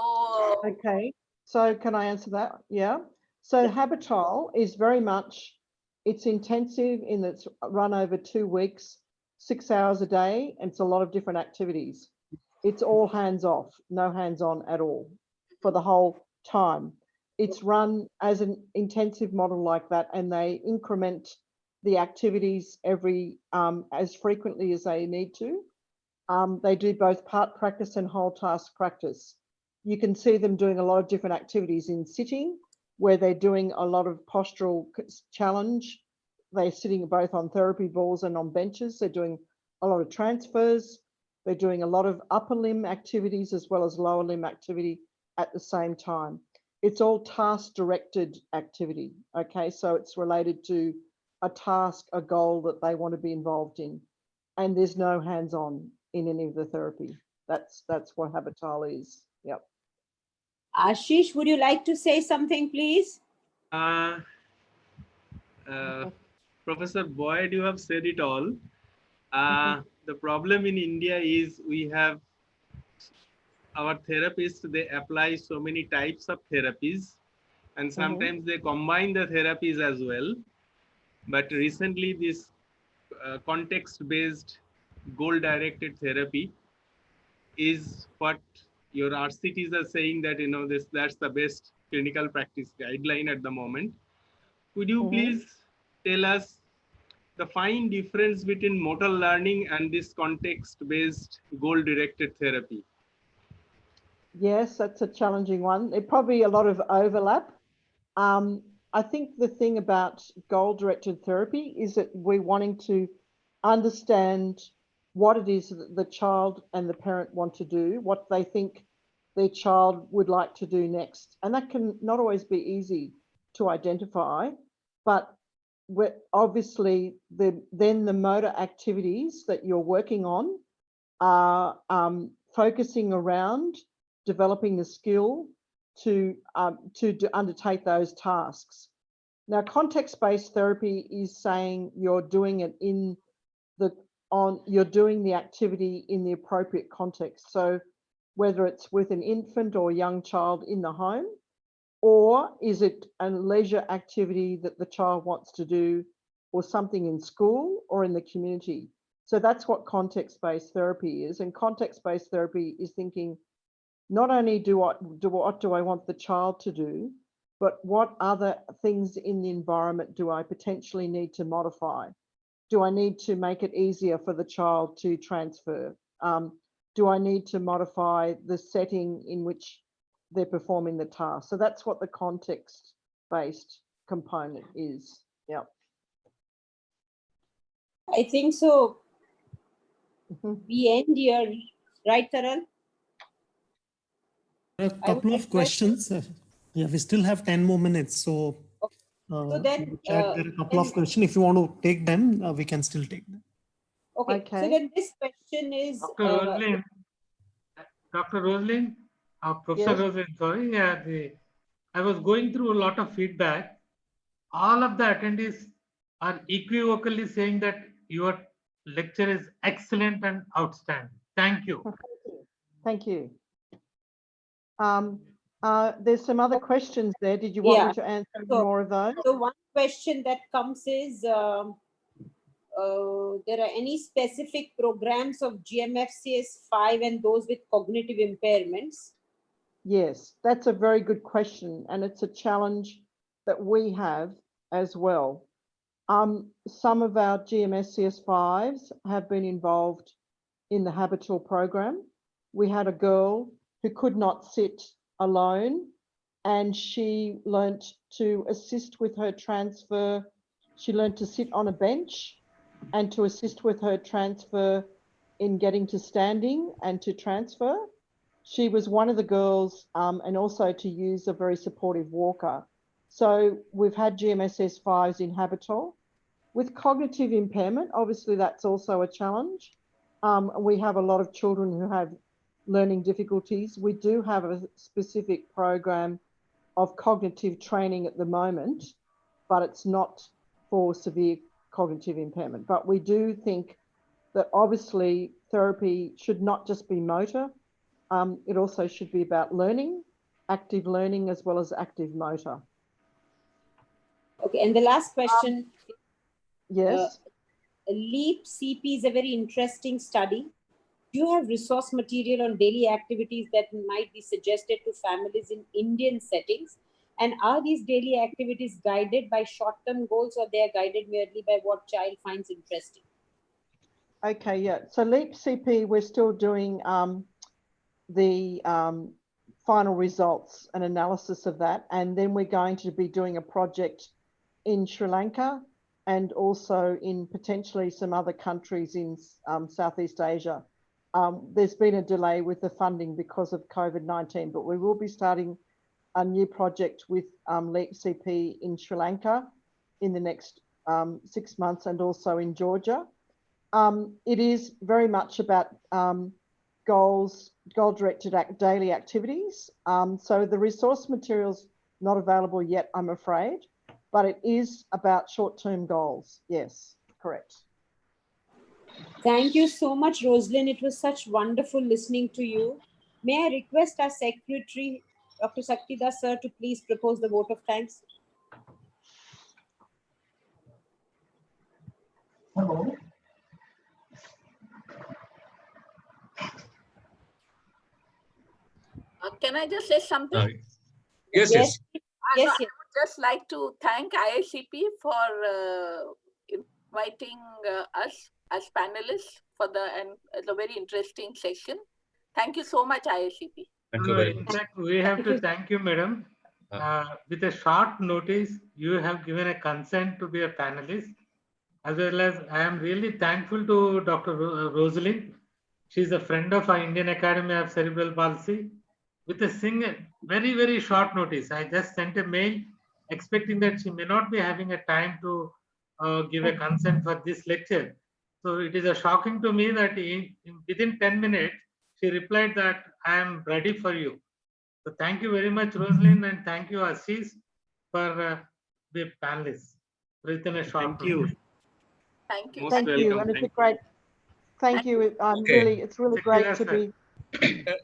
Okay, so can I answer that? Yeah. So Habital is very much, it's intensive in that it's run over 2 weeks, 6 hours a day, and it's a lot of different activities. It's all hands off, no hands on at all for the whole time. It's run as an intensive model like that, and they increment the activities every as frequently as they need to. They do both part practice and whole task practice. You can see them doing a lot of different activities in sitting, where they're doing a lot of postural challenge. They're sitting both on therapy balls and on benches. They're doing a lot of transfers. They're doing a lot of upper limb activities as well as lower limb activity at the same time. It's all task directed activity. Okay, so it's related to a task, a goal that they want to be involved in. And there's no hands-on in any of the therapy. That's what Habital is. Yep. Ashish, would you like to say something, please? Professor Boyd, you have said it all. The problem in India is we have our therapists, they apply so many types of therapies, and sometimes they combine the therapies as well. But recently this context-based goal-directed therapy is what your RCTs are saying, that, you know, that's the best clinical practice guideline at the moment. Could you please tell us the fine difference between motor learning and this context-based goal-directed therapy? Yes, that's a challenging one. There's probably a lot of overlap. I think the thing about goal-directed therapy is that we're wanting to understand what it is that the child and the parent want to do, what they think their child would like to do next. And that can not always be easy to identify, but obviously then the motor activities that you're working on are focusing around developing the skill to undertake those tasks. Now, context-based therapy is saying you're doing it you're doing the activity in the appropriate context. So whether it's with an infant or young child in the home, or is it a leisure activity that the child wants to do, or something in school or in the community. So that's what context-based therapy is. And context-based therapy is thinking, not only what do I want the child to do, but what other things in the environment do I potentially need to modify? Do I need to make it easier for the child to transfer? Do I need to modify the setting in which they're performing the task? So that's what the context-based component is. Yeah. I think so. We end here, right, Taral? A couple of questions. Yeah, we still have 10 more minutes. So, so then, there are a couple of questions. If you want to take them, we can still take them. Okay. So then this question is... Dr. Roslyn, Professor Yes. Roslyn, sorry. Yeah, I was going through a lot of feedback. All of the attendees are equivocally saying that your lecture is excellent and outstanding. Thank you. Thank you. There's some other questions there. Did you want me to answer more of those? So one question that comes is, there are any specific programs of GMFCS5 and those with cognitive impairments? Yes, that's a very good question, and it's a challenge that we have as well. Some of our GMSCS5s have been involved in the Habital program. We had a girl who could not sit alone and she learnt to assist with her transfer. She learnt to sit on a bench and to assist with her transfer in getting to standing and to transfer. She was one of the girls, and also to use a very supportive walker. So we've had GMSS 5s in Habital. With cognitive impairment, obviously that's also a challenge. We have a lot of children who have learning difficulties. We do have a specific program of cognitive training at the moment, but it's not for severe cognitive impairment. But we do think that obviously therapy should not just be motor. It also should be about learning, active learning, as well as active motor. Okay, and the last question. Yes. LEAP CP is a very interesting study. Do you have resource material on daily activities that might be suggested to families in Indian settings? And are these daily activities guided by short-term goals, or they are guided merely by what child finds interesting? Okay, yeah. So LEAP CP, we're still doing the final results and analysis of that. And then we're going to be doing a project in Sri Lanka and also in potentially some other countries in Southeast Asia. There's been a delay with the funding because of COVID-19, but we will be starting a new project with LEAP CP in Sri Lanka in the next 6 months, and also in Georgia. It is very much about goal-directed daily activities. So the resource material's not available yet, I'm afraid, but it is about short-term goals. Yes, correct. Thank you so much, Roslyn. It was such wonderful listening to you. May I request our secretary, Dr. Saktidas sir, to please propose the vote of thanks. Hello. Can I just say something? Yes. Yes. I would just like to thank IACP for inviting us as panelists for the very interesting session. Thank you so much, IACP. Thank you very much. In fact, we have to thank you, madam. With a short notice, you have given a consent to be a panelist, as well as I am really thankful to Dr. Roslyn. She's a friend of our Indian Academy of Cerebral Palsy. With a very, very short notice, I just sent a mail expecting that she may not be having a time to give a consent for this lecture. So it is shocking to me that within 10 minutes, she replied that I am ready for you. So thank you very much, Roslyn, and thank you, Ashish, for the panelists within a short notice. Thank you. Thank you, and it's a great. Thank you. It's really great to be.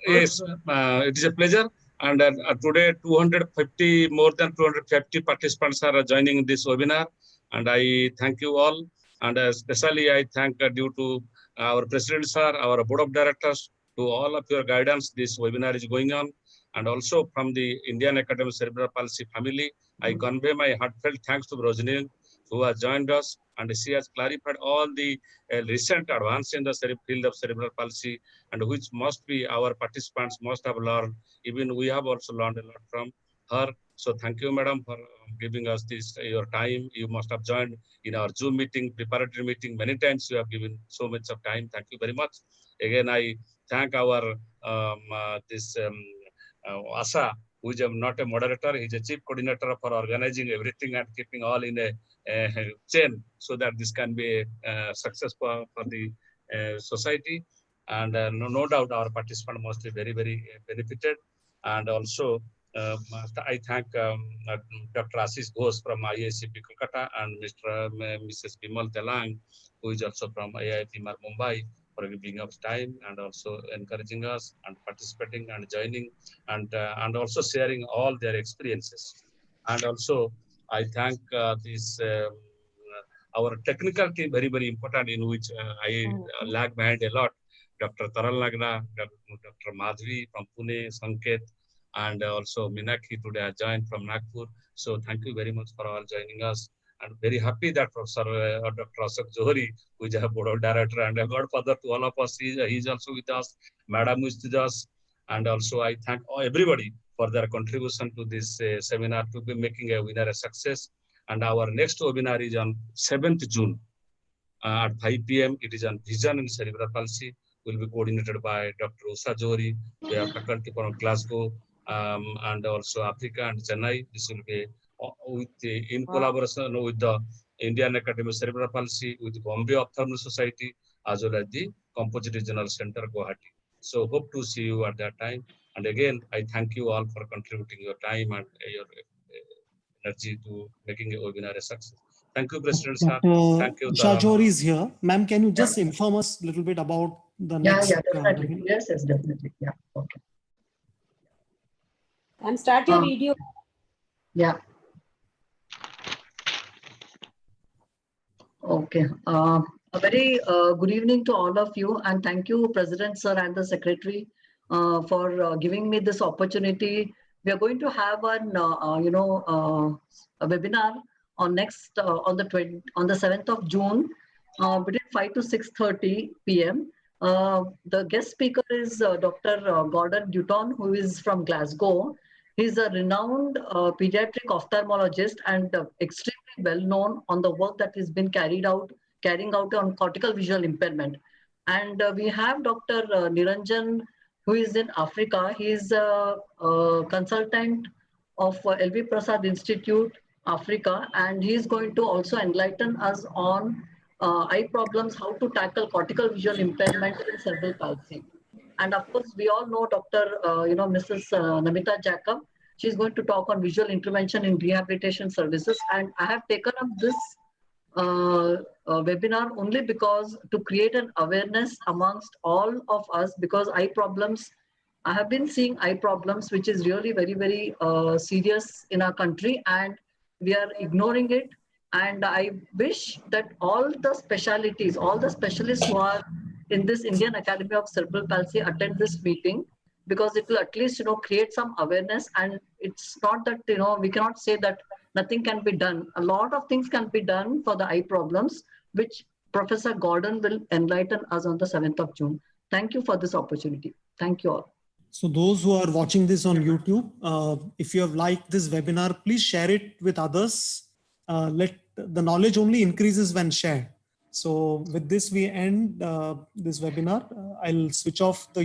Yes, it is a pleasure. And today, more than 250 participants are joining this webinar. And I thank you all. And especially I thank due to our President sir, our Board of Directors, to all of your guidance, this webinar is going on. And also from the Indian Academy of Cerebral Palsy family, I convey my heartfelt thanks to Roslyn, who has joined us, and she has clarified all the recent advances in the field of cerebral palsy, and which must be our participants must have learned. Even we have also learned a lot from her. So thank you, madam, for giving us this your time. You must have joined in our Zoom meeting, preparatory meeting many times. You have given so much of time. Thank you very much. Again, I thank our Asa, who is not a moderator. He's a chief coordinator for organizing everything and keeping all in a chain, so that this can be a success for the society. And no doubt our participants must be very, very benefited. And also, I thank Dr. Ashish Ghosh from IACP Kolkata and Mrs. Bimal Telang, who is also from IIT Mumbai, for giving us time and also encouraging us and participating and joining and also sharing all their experiences. And also, I thank our technical team, very, very important, in which I lag behind a lot. Dr. Taral Nagna, Dr. Madhvi from Pune, Sanket, and also Minakhi today I joined from Nagpur. So thank you very much for all joining us. And very happy that Professor Dr. Ashok Johari, who is a board of director and a godfather to all of us, he is also with us. Madam is with us. And also I thank everybody for their contribution to this seminar to be making a webinar a success. And our next webinar is on 7th June at 5 p.m. It is on vision and cerebral palsy. Will be coordinated by Dr. Usha Johri. We have faculty from Glasgow and also Africa and Chennai. This will be in collaboration with the Indian Academy of Cerebral Palsy, with Bombay Ophthalmic Society, as well as the Composite Regional Center, Guwahati. So hope to see you at that time. And again, I thank you all for contributing your time and your energy to making a webinar a success. Thank you, President Sir. Thank you. Usha Johri is here. Ma'am, can you just inform us a little bit about the next? Yeah, definitely. Yes, definitely. Yeah, okay. And start your video. Yeah. Okay. A very good evening to all of you, and thank you, President Sir and the Secretary, for giving me this opportunity. We are going to have an, a webinar on on the 7th of June, between 5 to 6:30 p.m. The guest speaker is Dr. Gordon Dutton, who is from Glasgow. He's a renowned pediatric ophthalmologist and extremely well known on the work that has been carrying out on cortical visual impairment. And we have Dr. Niranjan, who is in Africa. He is a consultant of LV Prasad Institute, Africa, and he is going to also enlighten us on eye problems, how to tackle cortical visual impairment in cerebral palsy. And of course, we all know Dr. Mrs. Namita Jacob. She's going to talk on visual intervention in rehabilitation services. And I have taken up this webinar only because to create an awareness amongst all of us, because eye problems, I have been seeing eye problems, which is really very, very serious in our country, and we are ignoring it. And I wish that all the specialities, all the specialists who are in this Indian Academy of Cerebral Palsy attend this meeting, because it will at least, create some awareness. And it's not that, we cannot say that nothing can be done. A lot of things can be done for the eye problems, which Professor Gordon will enlighten us on the 7th of June. Thank you for this opportunity. Thank you all. So those who are watching this on YouTube, if you have liked this webinar, please share it with others. Let the knowledge only increases when shared. So with this, we end this webinar. I'll switch off the